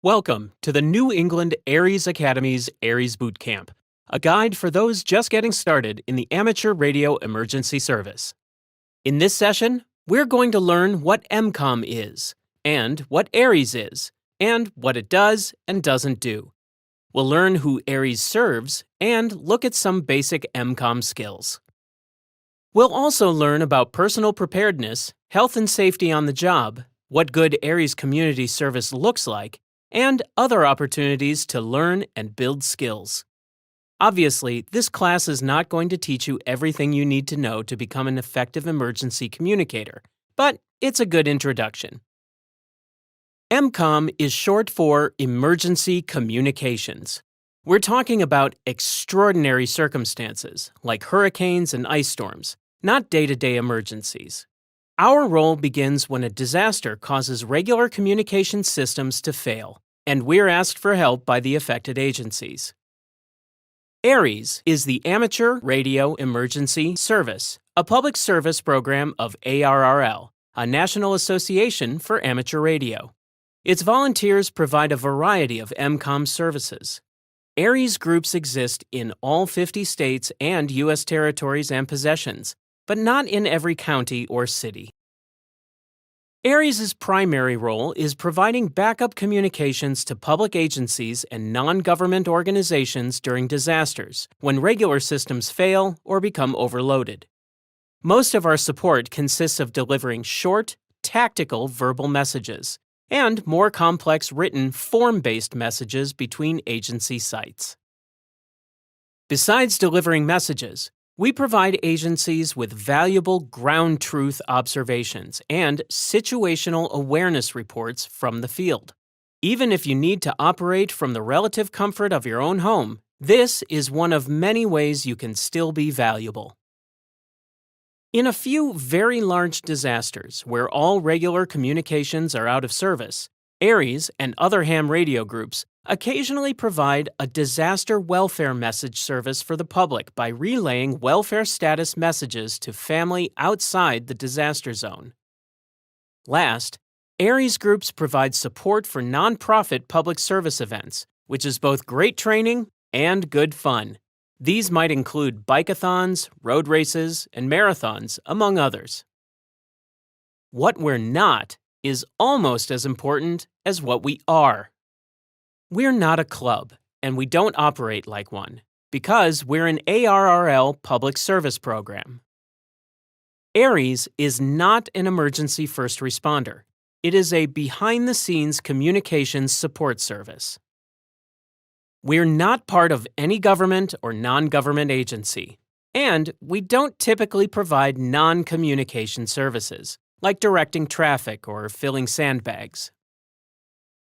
Welcome to the New England ARES Academy's ARES Bootcamp, a guide for those just getting started in the amateur radio emergency service. In this session, we're going to learn what EMCOM is, and what ARES is, and what it does and doesn't do. We'll learn who ARES serves and look at some basic EMCOM skills. We'll also learn about personal preparedness, health and safety on the job, what good ARES community service looks like, and other opportunities to learn and build skills. Obviously, this class is not going to teach you everything you need to know to become an effective emergency communicator, but it's a good introduction. EMCOM is short for Emergency Communications. We're talking about extraordinary circumstances, like hurricanes and ice storms, not day-to-day emergencies. Our role begins when a disaster causes regular communication systems to fail, and we're asked for help by the affected agencies. ARES is the Amateur Radio Emergency Service, a public service program of ARRL, a National Association for Amateur Radio. Its volunteers provide a variety of EMCOM services. ARES groups exist in all 50 states and U.S. territories and possessions, but not in every county or city. ARES's primary role is providing backup communications to public agencies and non-government organizations during disasters, when regular systems fail or become overloaded. Most of our support consists of delivering short, tactical verbal messages, and more complex written, form-based messages between agency sites. Besides delivering messages, we provide agencies with valuable ground truth observations and situational awareness reports from the field. Even if you need to operate from the relative comfort of your own home, this is one of many ways you can still be valuable. In a few very large disasters where all regular communications are out of service, ARES and other ham radio groups occasionally provide a disaster welfare message service for the public by relaying welfare status messages to family outside the disaster zone. Last, ARES groups provide support for nonprofit public service events, which is both great training and good fun. These might include bike-a-thons, road races, and marathons, among others. What we're not is almost as important as what we are. We're not a club, and we don't operate like one, because we're an ARRL public service program. ARES is not an emergency first responder. It is a behind-the-scenes communications support service. We're not part of any government or non-government agency, and we don't typically provide non-communication services, like directing traffic or filling sandbags.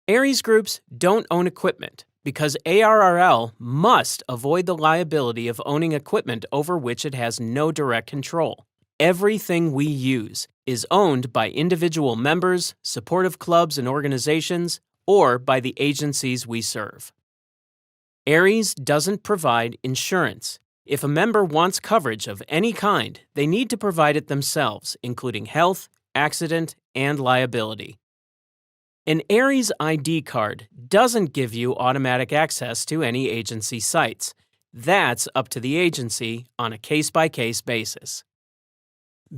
ARES groups don't own equipment because ARRL must avoid the liability of owning equipment over which it has no direct control. Everything we use is owned by individual members, supportive clubs and organizations, or by the agencies we serve. ARES doesn't provide insurance. If a member wants coverage of any kind, they need to provide it themselves, including health, accident, and liability. An ARES ID card doesn't give you automatic access to any agency sites. That's up to the agency on a case-by-case basis.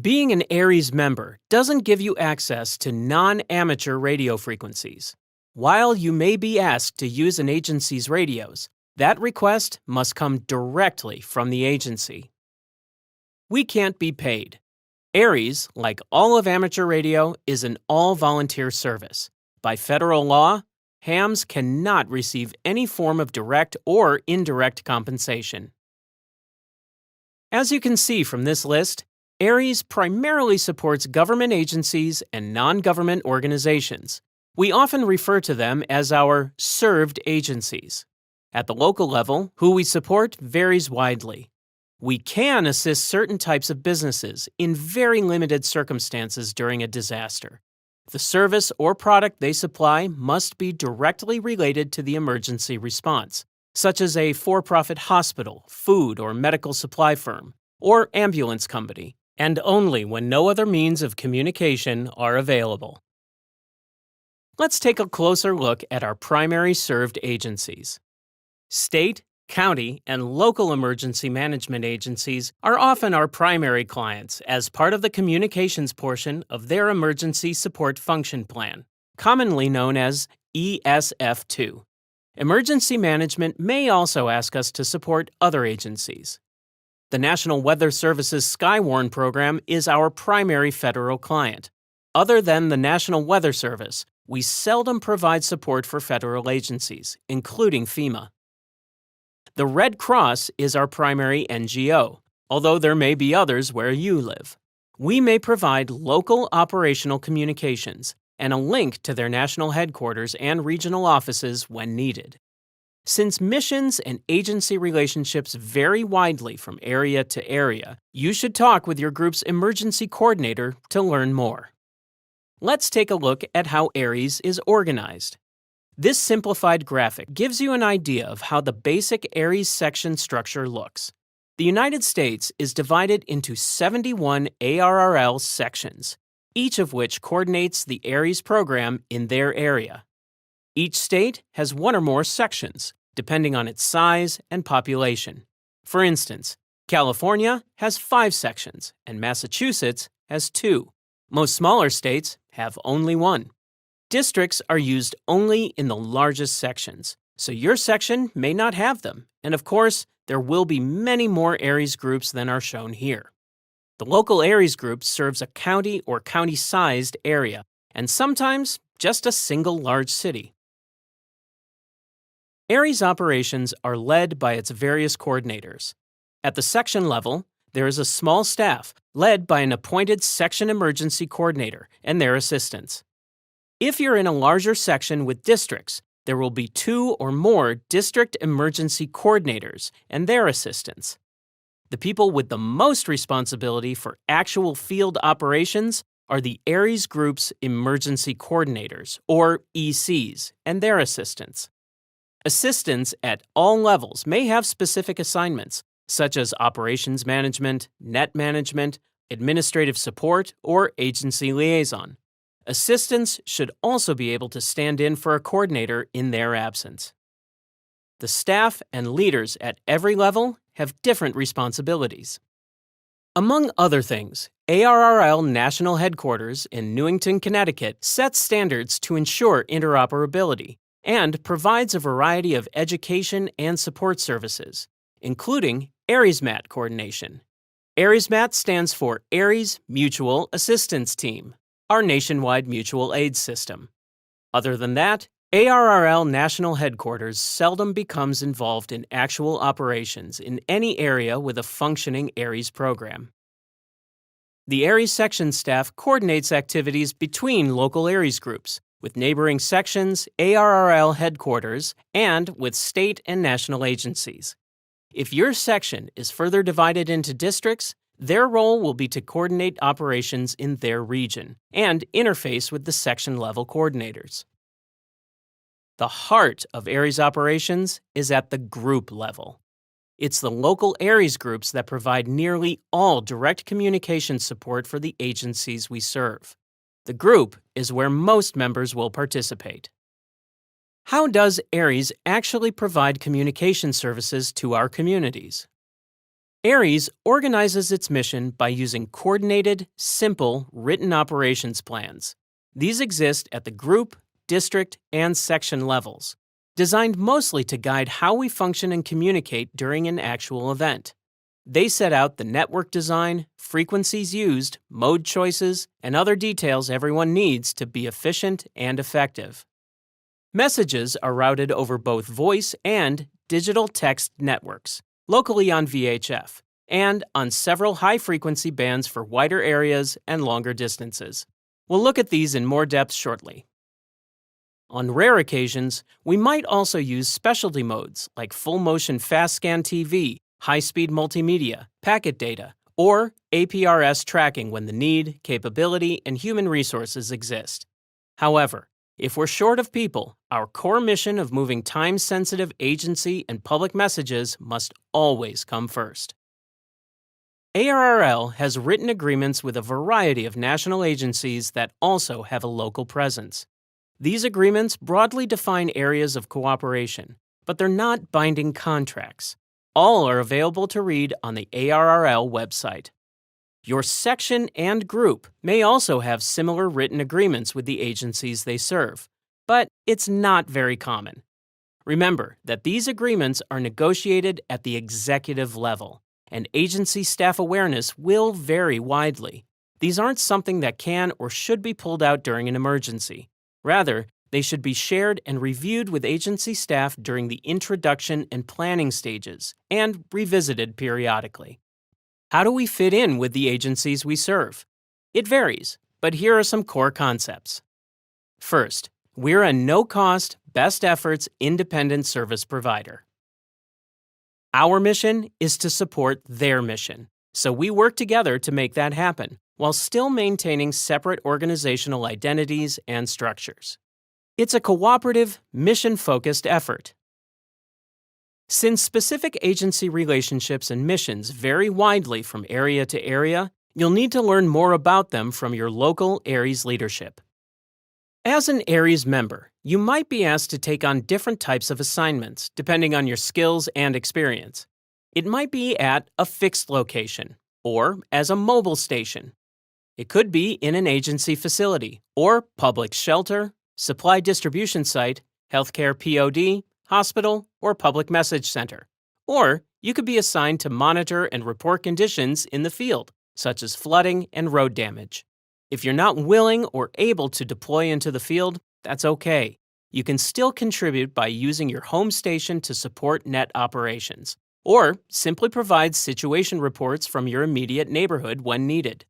Being an ARES member doesn't give you access to non-amateur radio frequencies. While you may be asked to use an agency's radios, that request must come directly from the agency. We can't be paid. ARES, like all of amateur radio, is an all-volunteer service. By federal law, hams cannot receive any form of direct or indirect compensation. As you can see from this list, ARES primarily supports government agencies and non-government organizations. We often refer to them as our served agencies. At the local level, who we support varies widely. We can assist certain types of businesses in very limited circumstances during a disaster. The service or product they supply must be directly related to the emergency response, such as a for-profit hospital, food or medical supply firm, or ambulance company, and only when no other means of communication are available. Let's take a closer look at our primary served agencies. State, county, and local emergency management agencies are often our primary clients as part of the communications portion of their Emergency Support Function Plan, commonly known as ESF2. Emergency management may also ask us to support other agencies. The National Weather Service's Skywarn program is our primary federal client. Other than the National Weather Service, we seldom provide support for federal agencies, including FEMA. The Red Cross is our primary NGO, although there may be others where you live. We may provide local operational communications and a link to their national headquarters and regional offices when needed. Since missions and agency relationships vary widely from area to area, you should talk with your group's emergency coordinator to learn more. Let's take a look at how ARES is organized. This simplified graphic gives you an idea of how the basic ARES section structure looks. The United States is divided into 71 ARRL sections, each of which coordinates the ARES program in their area. Each state has one or more sections, depending on its size and population. For instance, California has 5 sections and Massachusetts has 2. Most smaller states have only 1. Districts are used only in the largest sections, so your section may not have them, and of course, there will be many more ARES groups than are shown here. The local ARES group serves a county or county-sized area, and sometimes just a single large city. ARES operations are led by its various coordinators. At the section level, there is a small staff led by an appointed section emergency coordinator and their assistants. If you're in a larger section with districts, there will be 2 or more district emergency coordinators and their assistants. The people with the most responsibility for actual field operations are the ARES group's emergency coordinators, or ECs, and their assistants. Assistants at all levels may have specific assignments, such as operations management, net management, administrative support, or agency liaison. Assistants should also be able to stand in for a coordinator in their absence. The staff and leaders at every level have different responsibilities. Among other things, ARRL National Headquarters in Newington, Connecticut sets standards to ensure interoperability and provides a variety of education and support services, including ARESMAT coordination. ARESMAT stands for ARES Mutual Assistance Team, our nationwide mutual aid system. Other than that, ARRL National Headquarters seldom becomes involved in actual operations in any area with a functioning ARES program. The ARES section staff coordinates activities between local ARES groups, with neighboring sections, ARRL headquarters, and with state and national agencies. If your section is further divided into districts, their role will be to coordinate operations in their region and interface with the section-level coordinators. The heart of ARES operations is at the group level. It's the local ARES groups that provide nearly all direct communication support for the agencies we serve. The group is where most members will participate. How does ARES actually provide communication services to our communities? ARES organizes its mission by using coordinated, simple, written operations plans. These exist at the group, district, and section levels, designed mostly to guide how we function and communicate during an actual event. They set out the network design, frequencies used, mode choices, and other details everyone needs to be efficient and effective. Messages are routed over both voice and digital text networks, locally on VHF, and on several high-frequency bands for wider areas and longer distances. We'll look at these in more depth shortly. On rare occasions, we might also use specialty modes like full-motion fast-scan TV, high-speed multimedia, packet data, or APRS tracking when the need, capability, and human resources exist. However, if we're short of people, our core mission of moving time-sensitive agency and public messages must always come first. ARRL has written agreements with a variety of national agencies that also have a local presence. These agreements broadly define areas of cooperation, but they're not binding contracts. All are available to read on the ARRL website. Your section and group may also have similar written agreements with the agencies they serve, but it's not very common. Remember that these agreements are negotiated at the executive level, and agency staff awareness will vary widely. These aren't something that can or should be pulled out during an emergency. Rather, they should be shared and reviewed with agency staff during the introduction and planning stages, and revisited periodically. How do we fit in with the agencies we serve? It varies, but here are some core concepts. First, we're a no-cost, best efforts independent service provider. Our mission is to support their mission, so we work together to make that happen, while still maintaining separate organizational identities and structures. It's a cooperative, mission-focused effort. Since specific agency relationships and missions vary widely from area to area, you'll need to learn more about them from your local ARES leadership. As an ARES member, you might be asked to take on different types of assignments depending on your skills and experience. It might be at a fixed location or as a mobile station. It could be in an agency facility or public shelter, supply distribution site, healthcare POD, hospital, or public message center. Or you could be assigned to monitor and report conditions in the field, such as flooding and road damage. If you're not willing or able to deploy into the field, that's okay. You can still contribute by using your home station to support net operations, or simply provide situation reports from your immediate neighborhood when needed.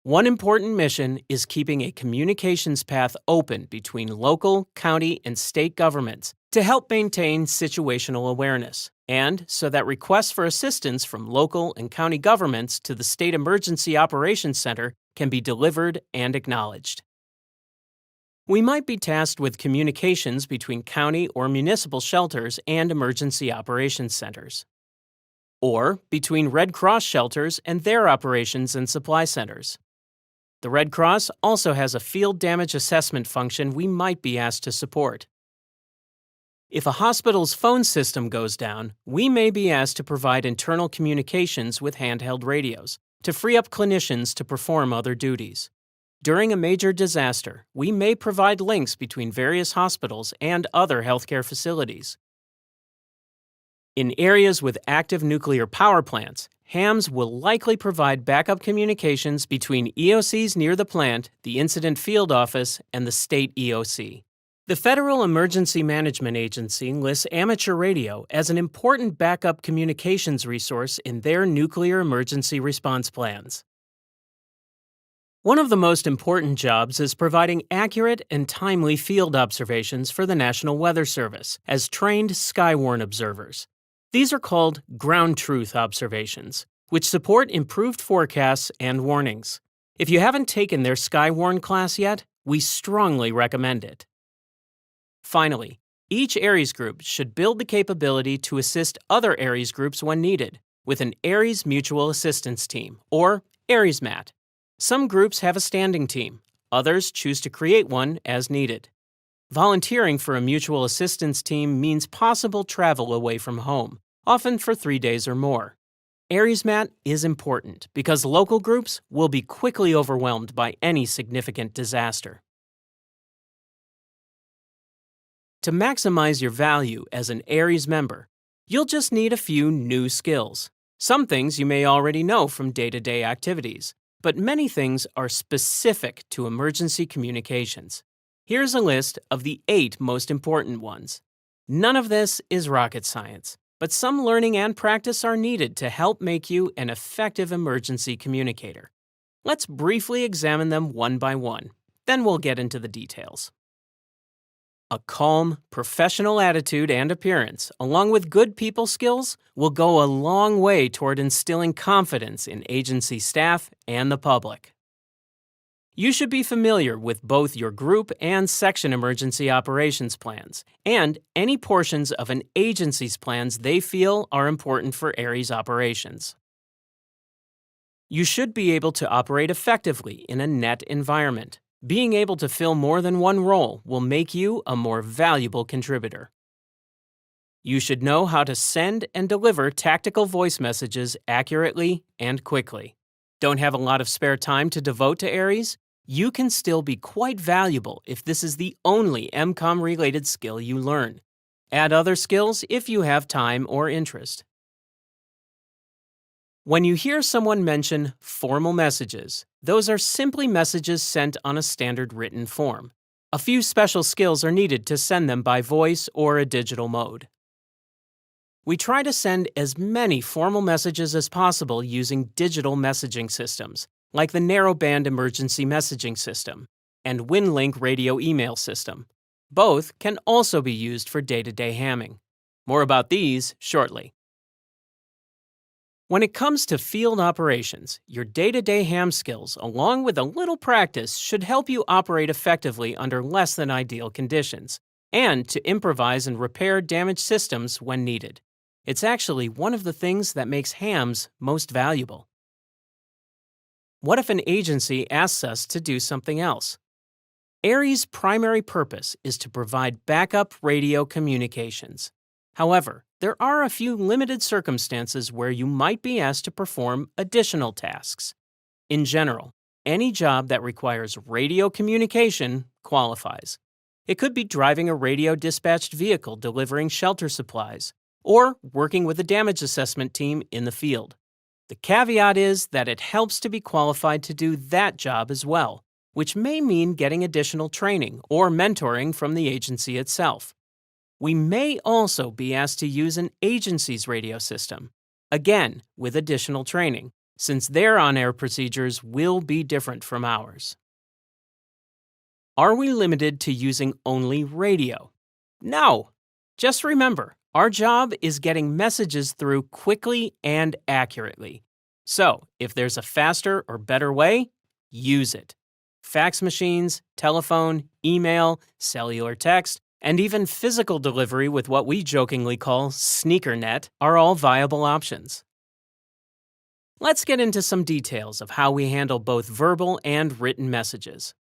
One important mission is keeping a communications path open between local, county, and state governments to help maintain situational awareness, and so that requests for assistance from local and county governments to the State Emergency Operations Center can be delivered and acknowledged. We might be tasked with communications between county or municipal shelters and emergency operations centers, or between Red Cross shelters and their operations and supply centers. The Red Cross also has a field damage assessment function we might be asked to support. If a hospital's phone system goes down, we may be asked to provide internal communications with handheld radios to free up clinicians to perform other duties. During a major disaster, we may provide links between various hospitals and other healthcare facilities. In areas with active nuclear power plants, HAMs will likely provide backup communications between EOCs near the plant, the Incident Field Office, and the state EOC. The Federal Emergency Management Agency lists amateur radio as an important backup communications resource in their nuclear emergency response plans. One of the most important jobs is providing accurate and timely field observations for the National Weather Service as trained Skywarn observers. These are called ground truth observations, which support improved forecasts and warnings. If you haven't taken their Skywarn class yet, we strongly recommend it. Finally, each ARES group should build the capability to assist other ARES groups when needed with an ARES Mutual Assistance Team, or ARESMAT. Some groups have a standing team, others choose to create one as needed. Volunteering for a mutual assistance team means possible travel away from home, often for 3 days or more. ARESMAT is important because local groups will be quickly overwhelmed by any significant disaster. To maximize your value as an ARES member, you'll just need a few new skills. Some things you may already know from day-to-day activities, but many things are specific to emergency communications. Here's a list of the 8 most important ones. None of this is rocket science, but some learning and practice are needed to help make you an effective emergency communicator. Let's briefly examine them one by one, then we'll get into the details. A calm, professional attitude and appearance, along with good people skills, will go a long way toward instilling confidence in agency staff and the public. You should be familiar with both your group and section emergency operations plans, and any portions of an agency's plans they feel are important for ARES operations. You should be able to operate effectively in a net environment. Being able to fill more than one role will make you a more valuable contributor. You should know how to send and deliver tactical voice messages accurately and quickly. Don't have a lot of spare time to devote to ARES? You can still be quite valuable if this is the only MCOM-related skill you learn. Add other skills if you have time or interest. When you hear someone mention formal messages, those are simply messages sent on a standard written form. A few special skills are needed to send them by voice or a digital mode. We try to send as many formal messages as possible using digital messaging systems, like the narrowband emergency messaging system and WinLink radio email system. Both can also be used for day-to-day hamming. More about these shortly. When it comes to field operations, your day-to-day ham skills, along with a little practice, should help you operate effectively under less than ideal conditions, and to improvise and repair damaged systems when needed. It's actually one of the things that makes hams most valuable. What if an agency asks us to do something else? ARES' primary purpose is to provide backup radio communications. However, there are a few limited circumstances where you might be asked to perform additional tasks. In general, any job that requires radio communication qualifies. It could be driving a radio-dispatched vehicle delivering shelter supplies, or working with a damage assessment team in the field. The caveat is that it helps to be qualified to do that job as well, which may mean getting additional training or mentoring from the agency itself. We may also be asked to use an agency's radio system, again with additional training, since their on-air procedures will be different from ours. Are we limited to using only radio? No! Just remember, our job is getting messages through quickly and accurately. So, if there's a faster or better way, use it. Fax machines, telephone, email, cellular text, and even physical delivery with what we jokingly call sneakernet are all viable options. Let's get into some details of how we handle both verbal and written messages.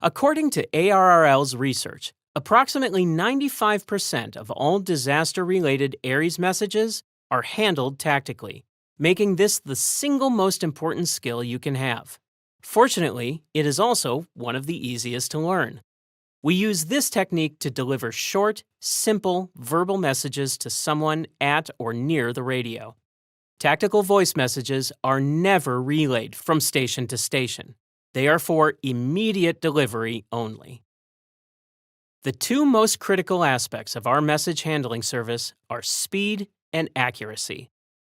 According to ARRL's research, approximately 95% of all disaster-related ARES messages are handled tactically, making this the single most important skill you can have. Fortunately, it is also one of the easiest to learn. We use this technique to deliver short, simple, verbal messages to someone at or near the radio. Tactical voice messages are never relayed from station to station. They are for immediate delivery only. The two most critical aspects of our message handling service are speed and accuracy.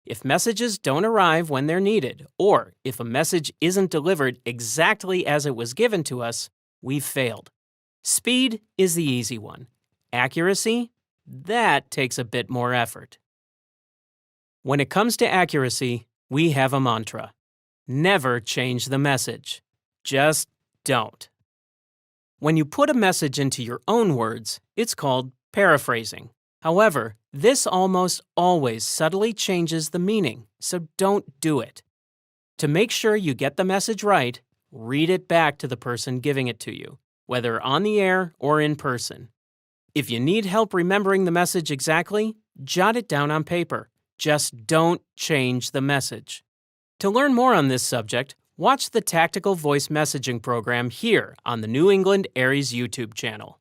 If messages don't arrive when they're needed, or if a message isn't delivered exactly as it was given to us, we've failed. Speed is the easy one. Accuracy? That takes a bit more effort. When it comes to accuracy, we have a mantra. Never change the message. Just don't. When you put a message into your own words, it's called paraphrasing. However, this almost always subtly changes the meaning, so don't do it. To make sure you get the message right, read it back to the person giving it to you, whether on the air or in person. If you need help remembering the message exactly, jot it down on paper. Just don't change the message. To learn more on this subject, watch the Tactical Voice Messaging program here on the New England ARES YouTube channel.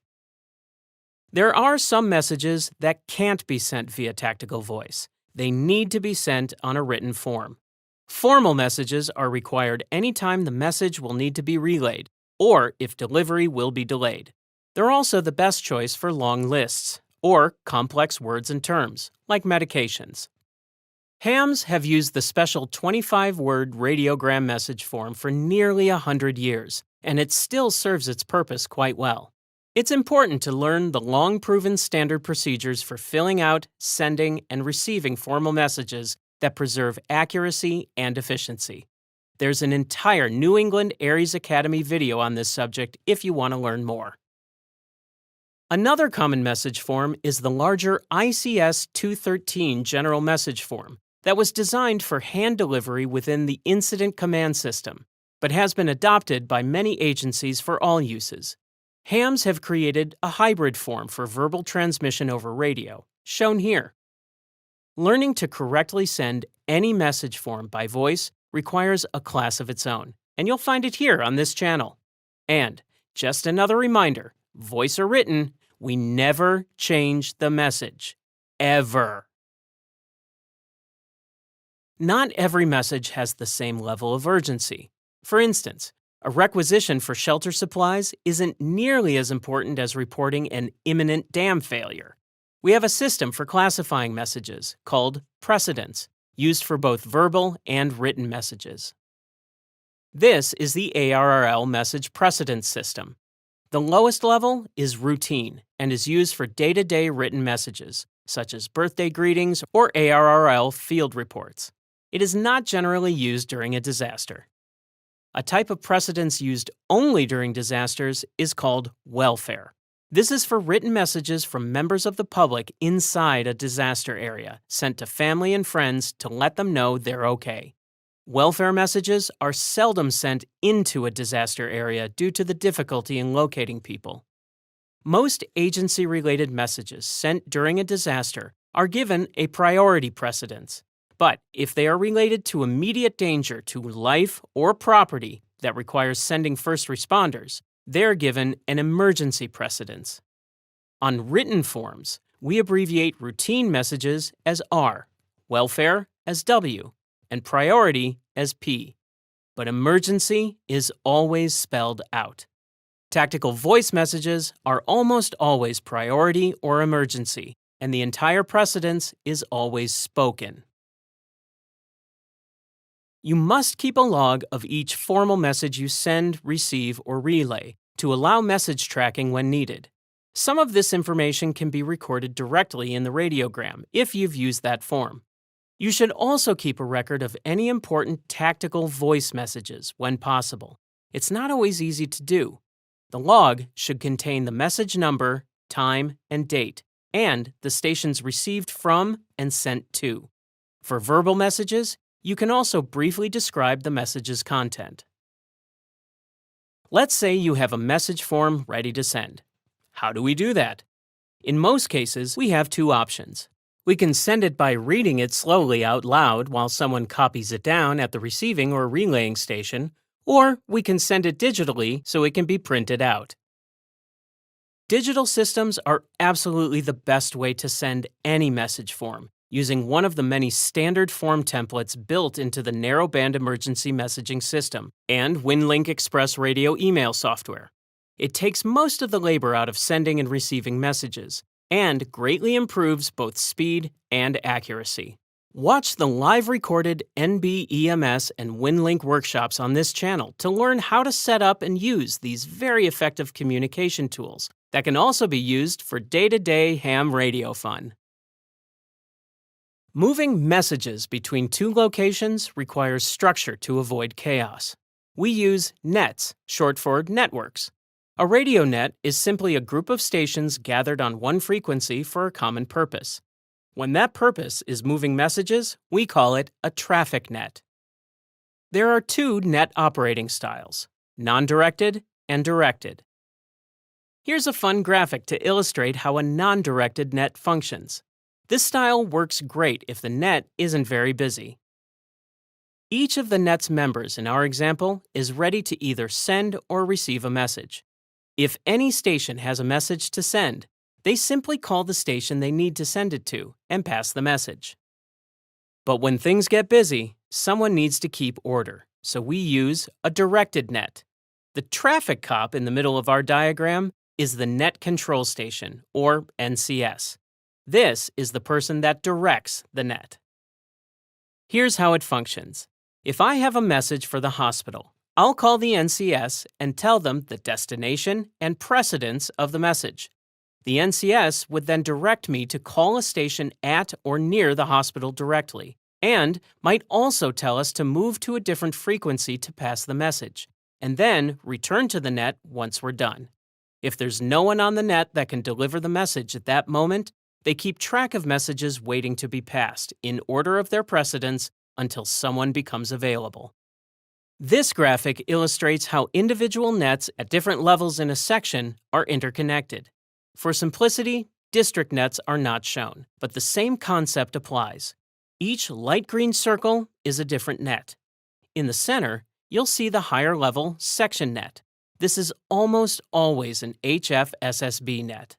There are some messages that can't be sent via tactical voice. They need to be sent on a written form. Formal messages are required anytime the message will need to be relayed, or if delivery will be delayed. They're also the best choice for long lists, or complex words and terms, like medications. Hams have used the special 25-word radiogram message form for nearly 100 years, and it still serves its purpose quite well. It's important to learn the long-proven standard procedures for filling out, sending, and receiving formal messages that preserve accuracy and efficiency. There's an entire New England ARES Academy video on this subject if you want to learn more. Another common message form is the larger ICS 213 general message form that was designed for hand delivery within the incident command system. but has been adopted by many agencies for all uses. Hams have created a hybrid form for verbal transmission over radio, shown here. Learning to correctly send any message form by voice requires a class of its own, and you'll find it here on this channel. And just another reminder, voice or written, we never change the message. Ever. Not every message has the same level of urgency. For instance, a requisition for shelter supplies isn't nearly as important as reporting an imminent dam failure. We have a system for classifying messages called precedence, used for both verbal and written messages. This is the ARRL message precedence system. The lowest level is routine and is used for day-to-day written messages, such as birthday greetings or ARRL field reports. It is not generally used during a disaster. A type of precedence used only during disasters is called welfare. This is for written messages from members of the public inside a disaster area, sent to family and friends to let them know they're okay. Welfare messages are seldom sent into a disaster area due to the difficulty in locating people. Most agency-related messages sent during a disaster are given a priority precedence. But if they are related to immediate danger to life or property that requires sending first responders, they're given an emergency precedence. On written forms, we abbreviate routine messages as R, welfare as W, and priority as P. But emergency is always spelled out. Tactical voice messages are almost always priority or emergency, and the entire precedence is always spoken. You must keep a log of each formal message you send, receive, or relay to allow message tracking when needed. Some of this information can be recorded directly in the radiogram if you've used that form. You should also keep a record of any important tactical voice messages when possible. It's not always easy to do. The log should contain the message number, time, and date, and the stations received from and sent to. For verbal messages, you can also briefly describe the message's content. Let's say you have a message form ready to send. How do we do that? In most cases, we have two options. We can send it by reading it slowly out loud while someone copies it down at the receiving or relaying station, or we can send it digitally so it can be printed out. Digital systems are absolutely the best way to send any message form, using one of the many standard form templates built into the narrowband emergency messaging system and WinLink Express radio email software. It takes most of the labor out of sending and receiving messages, and greatly improves both speed and accuracy. Watch the live recorded NB-EMS and WinLink workshops on this channel to learn how to set up and use these very effective communication tools that can also be used for day-to-day ham radio fun. Moving messages between two locations requires structure to avoid chaos. We use nets, short for networks. A radio net is simply a group of stations gathered on one frequency for a common purpose. When that purpose is moving messages, we call it a traffic net. There are two net operating styles, non-directed and directed. Here's a fun graphic to illustrate how a non-directed net functions. This style works great if the net isn't very busy. Each of the net's members in our example is ready to either send or receive a message. If any station has a message to send, they simply call the station they need to send it to and pass the message. But when things get busy, someone needs to keep order, so we use a directed net. The traffic cop in the middle of our diagram is the Net Control Station, or NCS. This is the person that directs the net. Here's how it functions. If I have a message for the hospital, I'll call the NCS and tell them the destination and precedence of the message. The NCS would then direct me to call a station at or near the hospital directly, and might also tell us to move to a different frequency to pass the message, and then return to the net once we're done. If there's no one on the net that can deliver the message at that moment, they keep track of messages waiting to be passed in order of their precedence until someone becomes available. This graphic illustrates how individual nets at different levels in a section are interconnected. For simplicity, district nets are not shown, but the same concept applies. Each light green circle is a different net. In the center, you'll see the higher level section net. This is almost always an HFSSB net.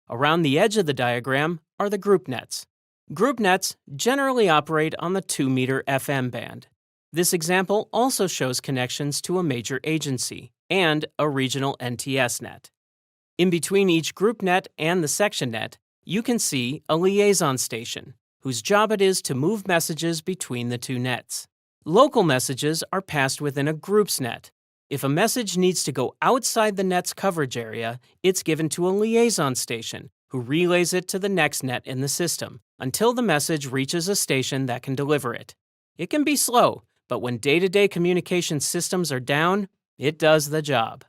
Around the edge of the diagram are the group nets. Group nets generally operate on the 2-meter FM band. This example also shows connections to a major agency and a regional NTS net. In between each group net and the section net, you can see a liaison station, whose job it is to move messages between the two nets. Local messages are passed within a groups net. If a message needs to go outside the net's coverage area, it's given to a liaison station, who relays it to the next net in the system, until the message reaches a station that can deliver it. It can be slow, but when day-to-day communication systems are down, it does the job.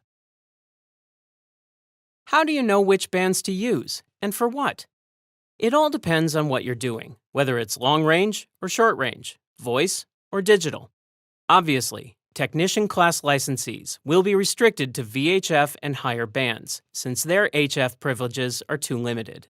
How do you know which bands to use, and for what? It all depends on what you're doing, whether it's long range or short range, voice or digital. Obviously, technician class licensees will be restricted to VHF and higher bands, since their HF privileges are too limited.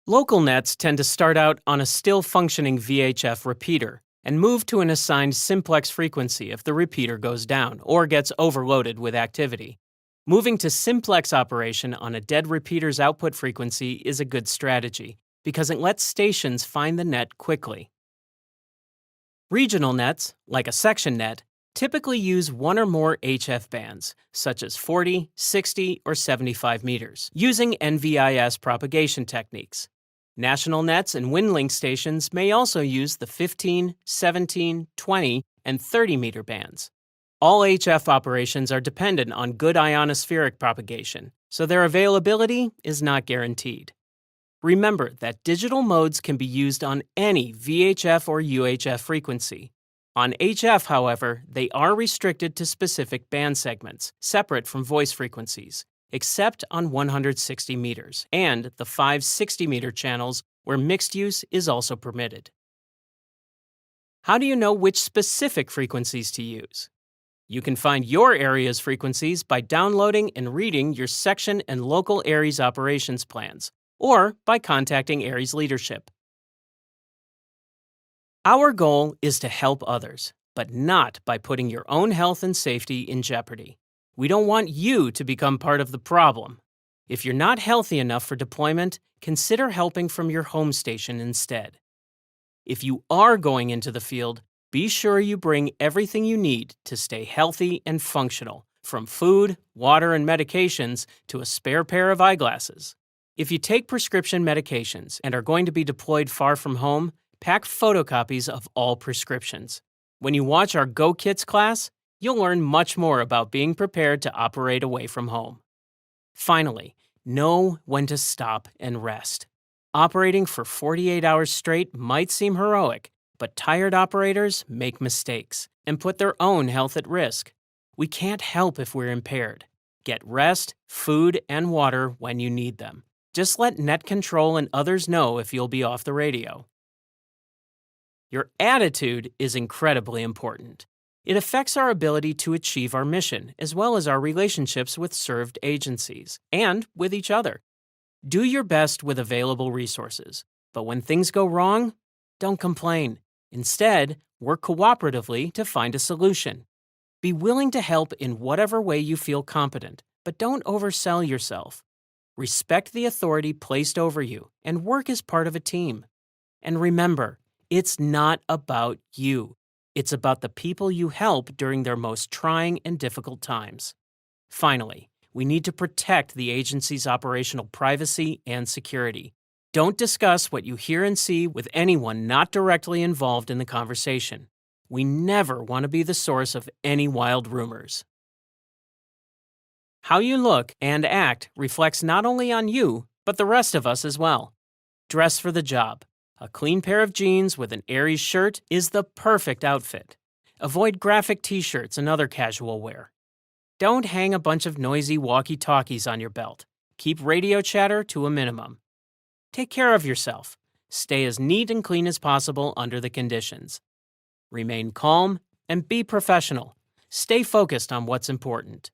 Local nets tend to start out on a still functioning VHF repeater and move to an assigned simplex frequency if the repeater goes down or gets overloaded with activity. Moving to simplex operation on a dead repeater's output frequency is a good strategy because it lets stations find the net quickly. Regional nets, like a section net, typically use one or more HF bands, such as 40, 60, or 75 meters, using NVIS propagation techniques. National nets and WinLink stations may also use the 15, 17, 20, and 30 meter bands. All HF operations are dependent on good ionospheric propagation, so their availability is not guaranteed. Remember that digital modes can be used on any VHF or UHF frequency. On HF, however, they are restricted to specific band segments, separate from voice frequencies, except on 160 meters and the 560-meter channels where mixed use is also permitted. How do you know which specific frequencies to use? You can find your area's frequencies by downloading and reading your section and local ARES operations plans, or by contacting ARES leadership. Our goal is to help others, but not by putting your own health and safety in jeopardy. We don't want you to become part of the problem. If you're not healthy enough for deployment, consider helping from your home station instead. If you are going into the field, be sure you bring everything you need to stay healthy and functional, from food, water, and medications to a spare pair of eyeglasses. If you take prescription medications and are going to be deployed far from home, pack photocopies of all prescriptions. When you watch our Go Kits class, you'll learn much more about being prepared to operate away from home. Finally, know when to stop and rest. Operating for 48 hours straight might seem heroic, but tired operators make mistakes and put their own health at risk. We can't help if we're impaired. Get rest, food, and water when you need them. Just let net control and others know if you'll be off the radio. Your attitude is incredibly important. It affects our ability to achieve our mission, as well as our relationships with served agencies and with each other. Do your best with available resources, but when things go wrong, don't complain. Instead, work cooperatively to find a solution. Be willing to help in whatever way you feel competent, but don't oversell yourself. Respect the authority placed over you and work as part of a team. And remember, it's not about you. It's about the people you help during their most trying and difficult times. Finally, we need to protect the agency's operational privacy and security. Don't discuss what you hear and see with anyone not directly involved in the conversation. We never want to be the source of any wild rumors. How you look and act reflects not only on you, but the rest of us as well. Dress for the job. A clean pair of jeans with an ARES shirt is the perfect outfit. Avoid graphic t-shirts and other casual wear. Don't hang a bunch of noisy walkie-talkies on your belt. Keep radio chatter to a minimum. Take care of yourself. Stay as neat and clean as possible under the conditions. Remain calm and be professional. Stay focused on what's important.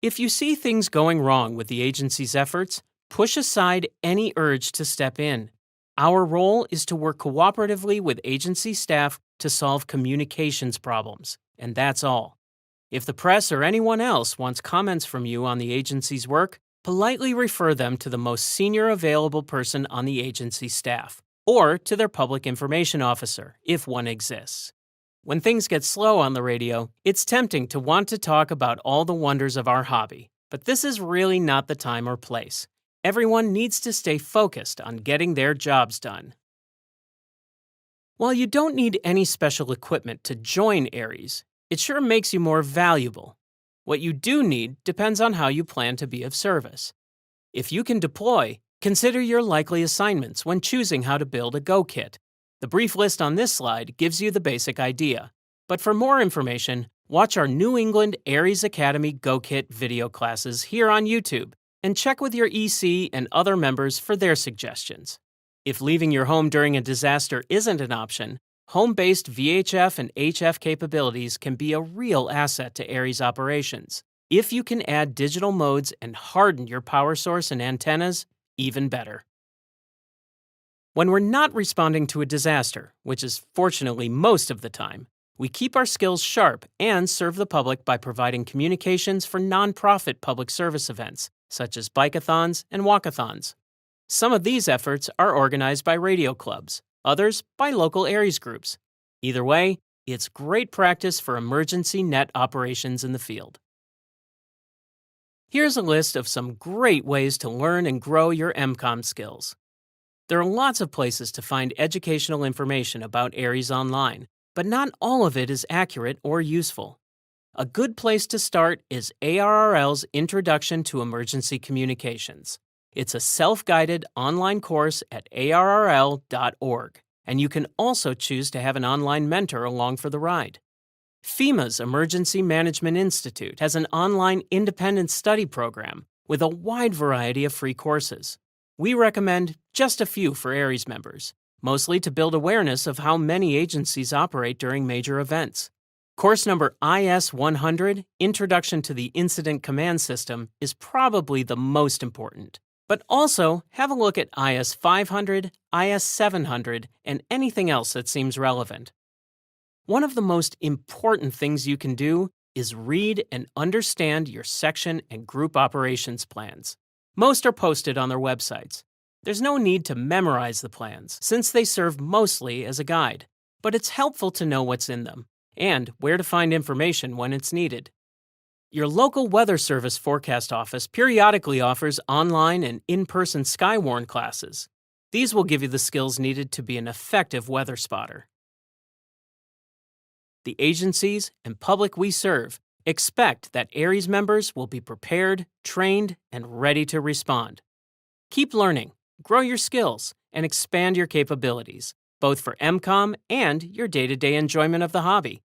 If you see things going wrong with the agency's efforts, push aside any urge to step in. Our role is to work cooperatively with agency staff to solve communications problems, and that's all. If the press or anyone else wants comments from you on the agency's work, politely refer them to the most senior available person on the agency staff, or to their public information officer, if one exists. When things get slow on the radio, it's tempting to want to talk about all the wonders of our hobby, but this is really not the time or place. Everyone needs to stay focused on getting their jobs done. While you don't need any special equipment to join ARES, it sure makes you more valuable. What you do need depends on how you plan to be of service. If you can deploy, consider your likely assignments when choosing how to build a Go kit. The brief list on this slide gives you the basic idea. But for more information, watch our New England ARES Academy Go Kit video classes here on YouTube, and check with your EC and other members for their suggestions. If leaving your home during a disaster isn't an option, home-based VHF and HF capabilities can be a real asset to ARES operations. If you can add digital modes and harden your power source and antennas, even better. When we're not responding to a disaster, which is fortunately most of the time, we keep our skills sharp and serve the public by providing communications for nonprofit public service events, such as bike-a-thons and walk-a-thons. Some of these efforts are organized by radio clubs, others by local ARES groups. Either way, it's great practice for emergency net operations in the field. Here's a list of some great ways to learn and grow your EmComm skills. There are lots of places to find educational information about ARES online, but not all of it is accurate or useful. A good place to start is ARRL's Introduction to Emergency Communications. It's a self-guided online course at arrl.org, and you can also choose to have an online mentor along for the ride. FEMA's Emergency Management Institute has an online independent study program with a wide variety of free courses. We recommend just a few for ARES members, mostly to build awareness of how many agencies operate during major events. Course number IS 100, Introduction to the Incident Command System, is probably the most important. But also, have a look at IS 500, IS 700, and anything else that seems relevant. One of the most important things you can do is read and understand your section and group operations plans. Most are posted on their websites. There's no need to memorize the plans, since they serve mostly as a guide, but it's helpful to know what's in them and where to find information when it's needed. Your local Weather Service forecast office periodically offers online and in-person Skywarn classes. These will give you the skills needed to be an effective weather spotter. The agencies and public we serve expect that ARES members will be prepared, trained, and ready to respond. Keep learning, grow your skills, and expand your capabilities, both for EmComm and your day-to-day enjoyment of the hobby.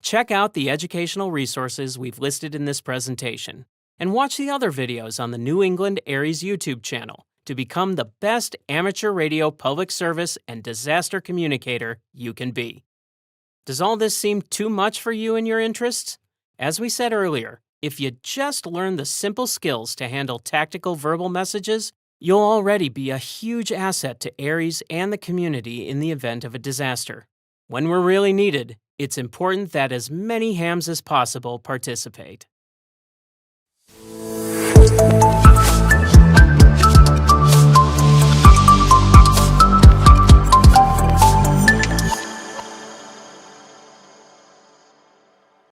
Check out the educational resources we've listed in this presentation, and watch the other videos on the New England ARES YouTube channel to become the best amateur radio public service and disaster communicator you can be. Does all this seem too much for you and your interests? As we said earlier, if you just learn the simple skills to handle tactical verbal messages, you'll already be a huge asset to ARES and the community in the event of a disaster. When we're really needed, it's important that as many hams as possible participate.